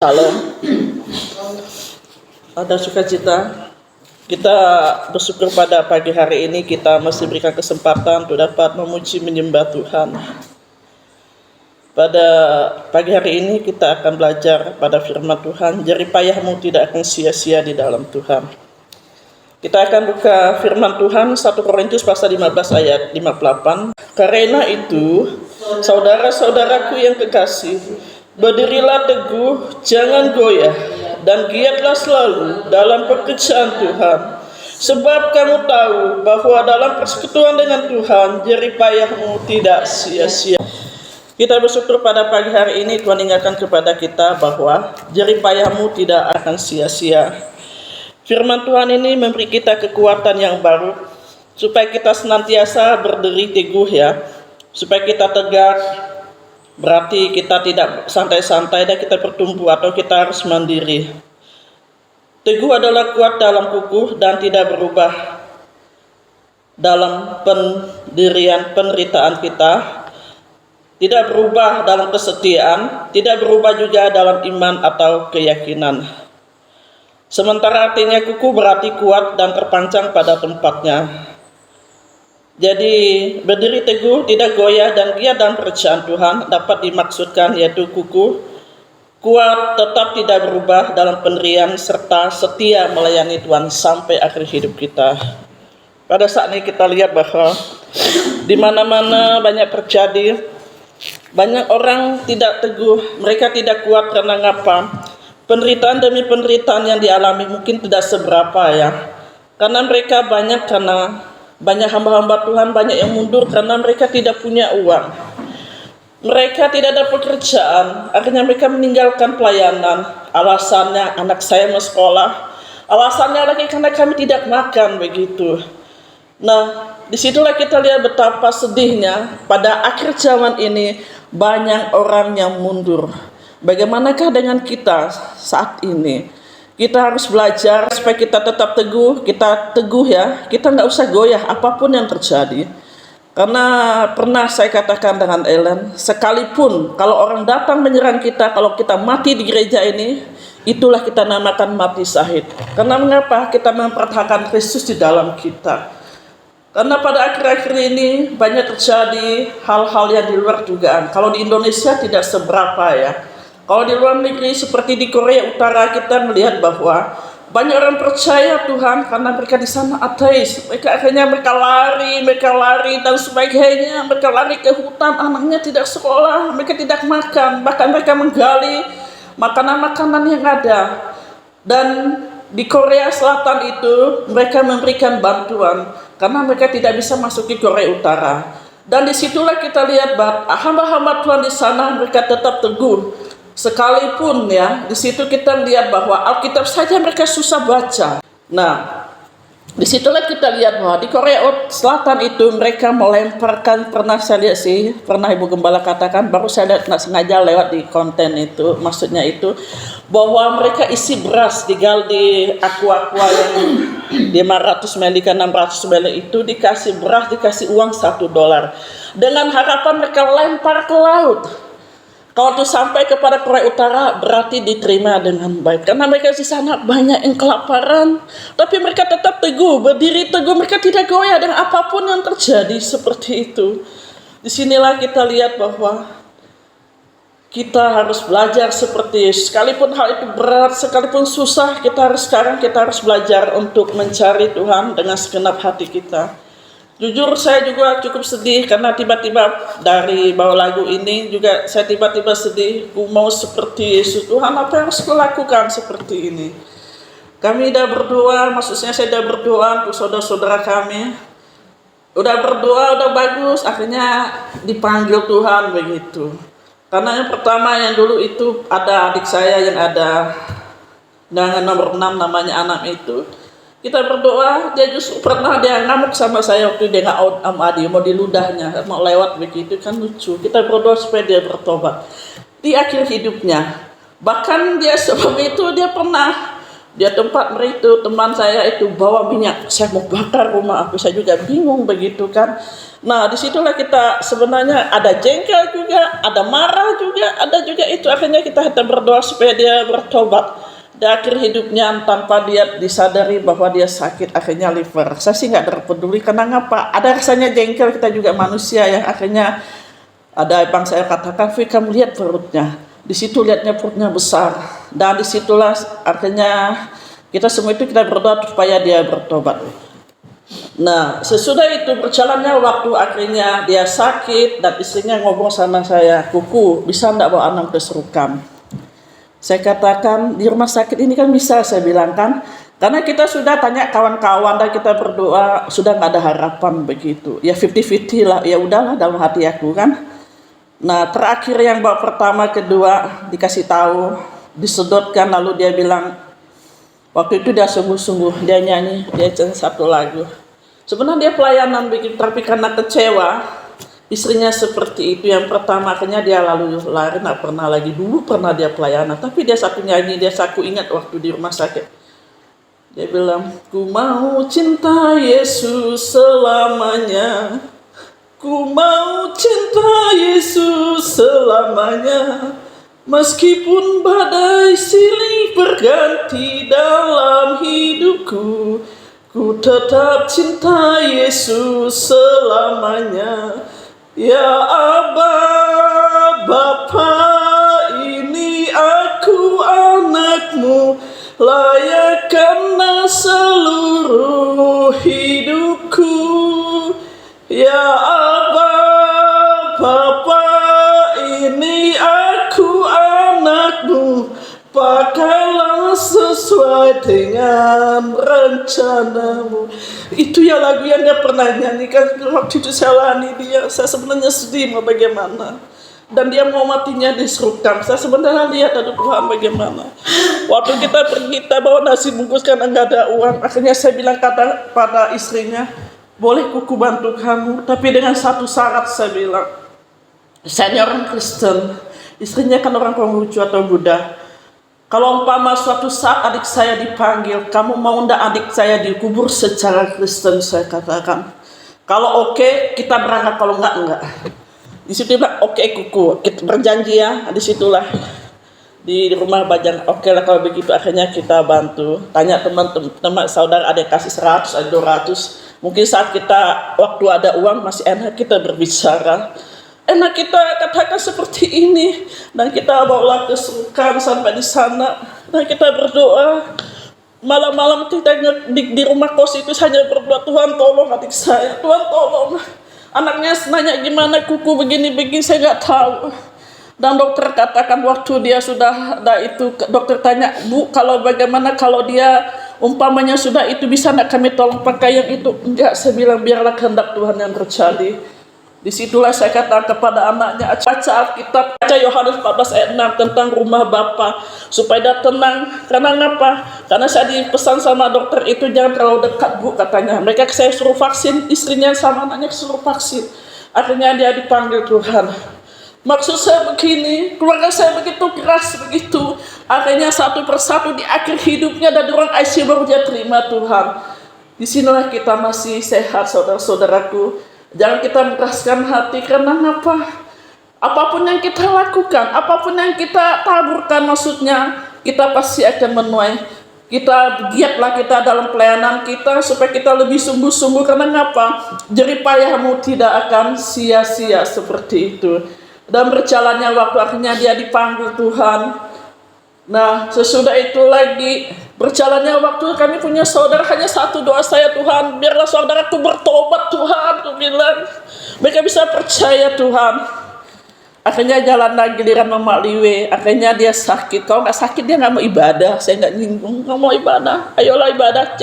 Salam, ada sukacita. Kita bersyukur pada pagi hari ini kita masih berikan kesempatan untuk dapat memuji menyembah Tuhan. Pada pagi hari ini kita akan belajar pada firman Tuhan, jerih payahmu tidak akan sia-sia di dalam Tuhan. Kita akan buka firman Tuhan 1 Korintus pasal 15 ayat 58. Karena itu, saudara-saudaraku yang kekasih, berdirilah teguh, jangan goyah, dan giatlah selalu dalam pekerjaan Tuhan. Sebab kamu tahu bahwa dalam persekutuan dengan Tuhan, jerih payahmu tidak sia-sia. Kita bersyukur pada pagi hari ini Tuhan ingatkan kepada kita bahwa jerih payahmu tidak akan sia-sia. Firman Tuhan ini memberi kita kekuatan yang baru supaya kita senantiasa berdiri teguh ya, supaya kita tegak. Berarti kita tidak santai-santai dan kita bertumbuh atau kita harus mandiri. Teguh adalah kuat dalam kukuh dan tidak berubah dalam penderitaan kita. Tidak berubah dalam kesetiaan, tidak berubah juga dalam iman atau keyakinan. Sementara artinya kukuh berarti kuat dan terpancang pada tempatnya. Jadi berdiri teguh, tidak goyah dan giat dalam pekerjaan Tuhan dapat dimaksudkan yaitu kukuh, kuat, tetap tidak berubah dalam pendirian serta setia melayani Tuhan sampai akhir hidup kita. Pada saat ini kita lihat bahwa di mana-mana banyak terjadi, banyak orang tidak teguh, mereka tidak kuat karena ngapa? Penderitaan demi penderitaan yang dialami mungkin tidak seberapa ya. Karena mereka banyak hamba-hamba Tuhan banyak yang mundur karena mereka tidak punya uang. Mereka tidak ada pekerjaan, akhirnya mereka meninggalkan pelayanan. Alasannya anak saya mau sekolah, alasannya lagi karena kami tidak makan begitu. Nah, disitulah kita lihat betapa sedihnya pada akhir zaman ini banyak orang yang mundur. Bagaimanakah dengan kita saat ini? Kita harus belajar supaya kita tetap teguh, kita teguh ya, kita nggak usah goyah apapun yang terjadi. Karena pernah saya katakan dengan Ellen, sekalipun kalau orang datang menyerang kita, kalau kita mati di gereja ini, itulah kita namakan mati syahid. Karena mengapa? Kita mempertahankan Kristus di dalam kita. Karena pada akhir-akhir ini banyak terjadi hal-hal yang di luar dugaan. Kalau di Indonesia tidak seberapa ya. Kalau di luar negeri seperti di Korea Utara kita melihat bahwa banyak orang percaya Tuhan karena mereka di sana ateis. Mereka lari dan sebagainya. Mereka lari ke hutan, anaknya tidak sekolah, mereka tidak makan. Bahkan mereka menggali makanan-makanan yang ada. Dan di Korea Selatan itu mereka memberikan bantuan karena mereka tidak bisa masuk ke Korea Utara. Dan disitulah kita lihat bahwa hamba-hamba Tuhan di sana mereka tetap teguh. Sekalipun ya, di situ kita lihat bahwa Alkitab saja mereka susah baca. Nah, disitulah kita lihat bahwa di Korea Selatan itu mereka melemparkan, pernah saya lihat sih, pernah Ibu Gembala katakan, baru saya lihat sengaja lewat di konten itu, maksudnya itu, bahwa mereka isi beras di aqua yang 500 ml ke 600 ml itu dikasih beras, dikasih uang $1. Dengan harapan mereka lempar ke laut. Kalau itu sampai kepada Korea Utara berarti diterima dengan baik. Karena mereka di sana banyak yang kelaparan. Tapi mereka tetap teguh, berdiri teguh. Mereka tidak goyah dengan apapun yang terjadi seperti itu. Disinilah kita lihat bahwa kita harus belajar seperti itu. Sekalipun hal itu berat, sekalipun susah, kita harus belajar untuk mencari Tuhan dengan segenap hati kita. Jujur saya juga cukup sedih karena tiba-tiba dari bawah lagu ini juga saya tiba-tiba sedih. Ku mau seperti Yesus. Tuhan, apa yang harus kulakukan seperti ini? Kami sudah berdoa, maksudnya saya sudah berdoa untuk saudara-saudara kami. Udah berdoa, udah bagus, akhirnya dipanggil Tuhan begitu. Karena yang pertama yang dulu itu ada adik saya yang ada dengan nomor 6 namanya Anam itu. Kita berdoa, dia justru pernah dia ngamuk sama saya waktu dia nggak Adi mau di ludahnya, mau lewat begitu kan lucu. Kita berdoa supaya dia bertobat di akhir hidupnya. Bahkan dia sebelum itu dia pernah Dia tempat itu teman saya itu bawa minyak, saya mau bakar rumah aku, saya juga bingung begitu kan. Nah disitulah kita sebenarnya ada jengkel juga, ada marah juga, ada juga itu. Akhirnya kita berdoa supaya dia bertobat di akhir hidupnya tanpa dia disadari bahwa dia sakit akhirnya liver. Saya sih nggak terpeduli karena ngapa, ada rasanya jengkel, kita juga manusia yang akhirnya ada bang saya katakan, Fi kamu lihat perutnya, di situ lihatnya perutnya besar, dan disitulah akhirnya kita semua itu kita berdoa supaya dia bertobat. Nah sesudah itu berjalannya waktu, akhirnya dia sakit dan istrinya ngomong sama saya, Kuku bisa ndak bawa anak ke Serukam? Saya katakan di rumah sakit ini kan bisa, saya bilang kan, karena kita sudah tanya kawan-kawan dan kita berdoa sudah nggak ada harapan begitu, ya 50-50 lah, ya udahlah dalam hati aku kan. Nah terakhir yang bab pertama kedua dikasih tahu, disedotkan, lalu dia bilang waktu itu dia sungguh-sungguh dia nyanyi, dia satu lagu. Sebenarnya dia pelayanan begitu, tapi karena kecewa istrinya seperti itu yang pertama, akhirnya dia lalu lari, nggak pernah lagi. Dulu pernah dia pelayanan, tapi dia satu nyanyi, dia aku ingat waktu di rumah sakit, dia bilang, ku mau cinta Yesus selamanya. Ku mau cinta Yesus selamanya, meskipun badai silih berganti dalam hidupku, ku tetap cinta Yesus selamanya. Ya Aba, Bapa, ini aku anakmu, layakkanlah seluruh hidupku. Ya Aba, Bapa, ini aku anakmu, pakailah sesuai dengan rencanamu. Itu ya lagu yang dia pernah nyanyikan waktu itu saya lani dia. Saya sebenarnya sedih mau bagaimana, dan dia mau matinya di Serukam. Saya sebenarnya lihat ada Tuhan bagaimana. Waktu kita pergi, kita bawa nasi bungkus karena nggak ada uang. Akhirnya saya bilang kata pada istrinya, boleh Kuku bantu kamu, tapi dengan satu syarat. Saya bilang, saya ini orang Kristen, istrinya kan orang Konghucu atau Buddha. Kalau umpama suatu saat adik saya dipanggil, kamu mau ndak adik saya dikubur secara Kristen? Saya katakan, kalau oke, kita berangkat, kalau enggak. Di situ dia bilang, oke Kuku, kita berjanji ya. Disitulah di rumah Bajang, oke lah kalau begitu. Akhirnya kita bantu, tanya teman-teman saudara, ada kasih 100, ada 200. Mungkin saat kita waktu ada uang masih enak kita berbicara, enak kita katakan seperti ini, dan kita bawa ke Serukam sampai di sana, dan kita berdoa. Malam-malam kita di rumah kos itu hanya berdoa, Tuhan tolong adik saya, Tuhan tolong. Anaknya nanya gimana Kuku begini-begini, saya nggak tahu. Dan dokter katakan waktu dia sudah ada itu, dokter tanya, Bu, kalau bagaimana kalau dia umpamanya sudah itu, bisa nak kami tolong pakai yang itu? Enggak, saya bilang biarlah kehendak Tuhan yang terjadi. Disitulah saya kata kepada anaknya, baca Alkitab, baca Yohanes 14 ayat 6 tentang rumah Bapa, supaya dia tenang. Karena ngapa? Karena saya dipesan sama dokter itu jangan terlalu dekat Bu, katanya. Mereka saya suruh vaksin, istrinya sama anaknya suruh vaksin. Akhirnya dia dipanggil Tuhan. Maksud saya begini, keluarga saya begitu keras begitu. Akhirnya satu persatu di akhir hidupnya dan orang ICU baru dia terima Tuhan. Disinilah kita masih sehat, saudara-saudaraku. Jangan kita mengeraskan hati, karena apa? Apapun yang kita lakukan, apapun yang kita taburkan, maksudnya kita pasti akan menuai. Kita giatlah kita dalam pelayanan kita supaya kita lebih sungguh-sungguh, karena apa? Jerih payahmu tidak akan sia-sia seperti itu. Dan berjalannya waktu, akhirnya dia dipanggil Tuhan. Nah sesudah itu lagi berjalannya waktu, kami punya saudara, hanya satu doa saya, Tuhan biarlah saudaraku bertobat Tuhan, aku bilang mereka bisa percaya Tuhan. Akhirnya jalan lagi giliran Mama Liwe, akhirnya dia sakit. Kalau nggak sakit dia nggak mau ibadah. Saya nggak nyinggung, nggak mau ibadah, ayolah ibadah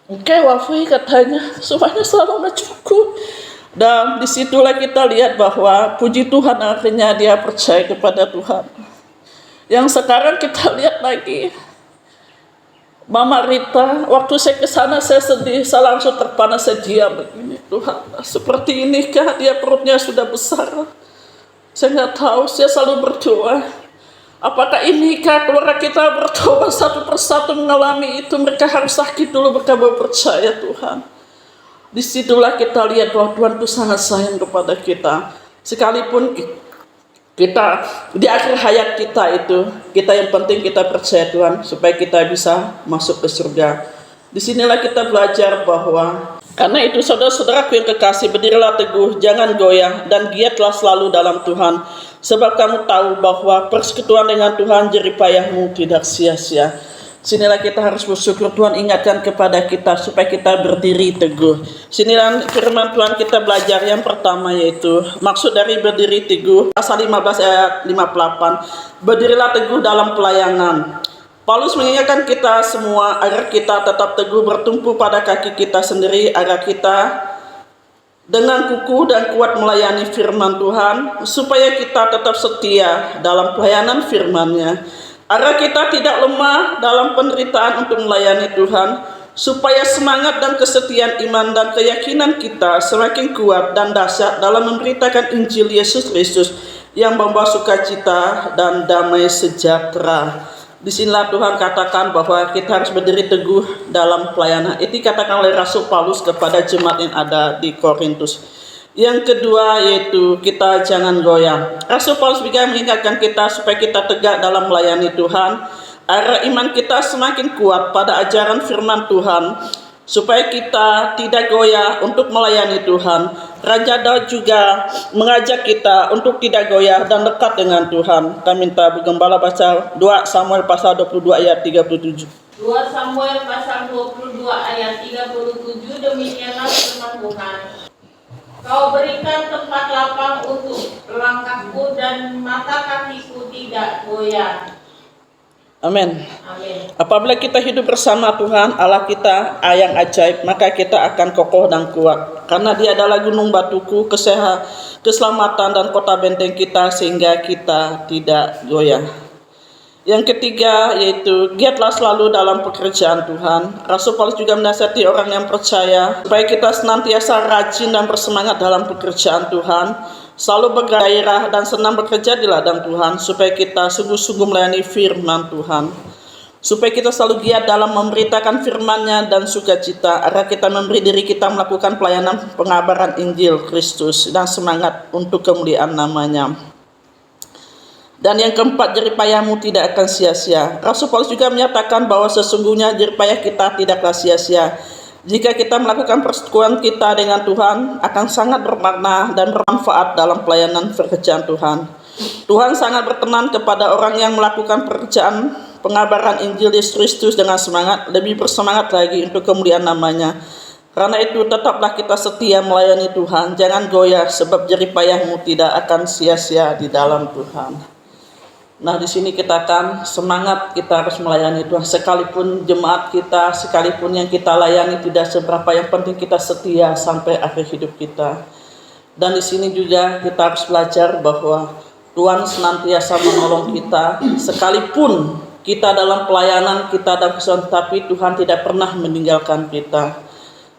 oke wafi katanya, semuanya selalu cukup. Dan disitulah kita lihat bahwa puji Tuhan akhirnya dia percaya kepada Tuhan. Yang sekarang kita lihat lagi, Mama Rita, waktu saya ke sana saya sedih, saya langsung terpana, saya diam begini, Tuhan seperti inikah dia, perutnya sudah besar. Saya nggak tahu, saya selalu berdoa. Apakah inikah keluarga kita bertobat satu persatu mengalami itu? Mereka harus sakit dulu, mereka baru percaya Tuhan. Disitulah kita lihat bahwa Tuhan itu sangat sayang kepada kita. Sekalipun kita di akhir hayat kita itu, kita yang penting kita percaya Tuhan supaya kita bisa masuk ke surga. Disinilah kita belajar bahwa karena itu saudara-saudaraku yang kekasih, berdirilah teguh, jangan goyah, dan giatlah selalu dalam Tuhan. Sebab kamu tahu bahwa persekutuan dengan Tuhan jeripayahmu tidak sia-sia. Sinilah kita harus bersyukur, Tuhan ingatkan kepada kita supaya kita berdiri teguh. Sinilah firman Tuhan kita belajar yang pertama, yaitu maksud dari berdiri teguh. Pasal 15 ayat 58, berdirilah teguh dalam pelayanan. Paulus mengingatkan kita semua agar kita tetap teguh bertumpu pada kaki kita sendiri, agar kita dengan kukuh dan kuat melayani firman Tuhan, supaya kita tetap setia dalam pelayanan firman-Nya, agar kita tidak lemah dalam penderitaan untuk melayani Tuhan, supaya semangat dan kesetiaan iman dan keyakinan kita semakin kuat dan dahsyat dalam memberitakan Injil Yesus Kristus yang membawa sukacita dan damai sejahtera. Disinilah Tuhan katakan bahwa kita harus berdiri teguh dalam pelayanan. Itu dikatakan oleh Rasul Paulus kepada jemaat yang ada di Korintus. Yang kedua yaitu kita jangan goyah. Rasul Paulus juga mengingatkan kita supaya kita tegak dalam melayani Tuhan, agar iman kita semakin kuat pada ajaran firman Tuhan, supaya kita tidak goyah untuk melayani Tuhan. Raja Daud juga mengajak kita untuk tidak goyah dan dekat dengan Tuhan. Kami minta Bu Gembala baca 2 Samuel pasal 22 ayat 37. 2 Samuel pasal 22 ayat 37, demikianlah firman Tuhan. Kau berikan tempat lapang untuk langkahku dan mata kakiku tidak goyah. Amin. Amin. Apabila kita hidup bersama Tuhan, Allah kita yang ajaib, maka kita akan kokoh dan kuat. Karena Dia adalah gunung batuku, keselamatan dan kota benteng kita, sehingga kita tidak goyah. Yang ketiga yaitu giatlah selalu dalam pekerjaan Tuhan. Rasul Paulus juga menasihati orang yang percaya supaya kita senantiasa rajin dan bersemangat dalam pekerjaan Tuhan, selalu bergairah dan senang bekerja di ladang Tuhan, supaya kita sungguh-sungguh melayani firman Tuhan, supaya kita selalu giat dalam memberitakan firman-Nya dan sukacita, agar kita memberi diri kita melakukan pelayanan pengabaran Injil Kristus dan semangat untuk kemuliaan nama-Nya. Dan yang keempat, jeripayahmu tidak akan sia-sia. Rasul Paulus juga menyatakan bahwa sesungguhnya jeripayah kita tidaklah sia-sia. Jika kita melakukan persekutuan kita dengan Tuhan, akan sangat bermakna dan bermanfaat dalam pelayanan pekerjaan Tuhan. Tuhan sangat berkenan kepada orang yang melakukan pekerjaan pengabaran Injil Yesus Kristus dengan semangat, lebih bersemangat lagi untuk kemuliaan nama-Nya. Karena itu tetaplah kita setia melayani Tuhan, jangan goyah, sebab jeripayahmu tidak akan sia-sia di dalam Tuhan. Nah, di sini kita akan semangat, kita harus melayani Tuhan. Sekalipun jemaat kita, sekalipun yang kita layani tidak seberapa, yang penting kita setia sampai akhir hidup kita. Dan di sini juga kita harus belajar bahwa Tuhan senantiasa menolong kita, sekalipun kita dalam pelayanan, kita dalam kesulitan, tapi Tuhan tidak pernah meninggalkan kita.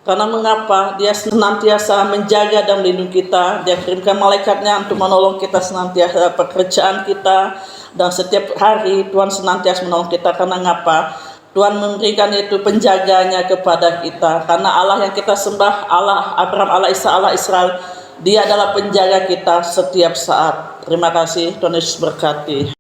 Karena mengapa? Dia senantiasa menjaga dan melindungi kita. Dia kirimkan malaikatnya untuk menolong kita senantiasa pekerjaan kita. Dan setiap hari Tuhan senantiasa menolong kita. Karena mengapa? Tuhan memberikan itu penjaganya kepada kita. Karena Allah yang kita sembah, Allah Abraham, Allah Isa, Allah Israel, Dia adalah penjaga kita setiap saat. Terima kasih, Tuhan Yesus berkati.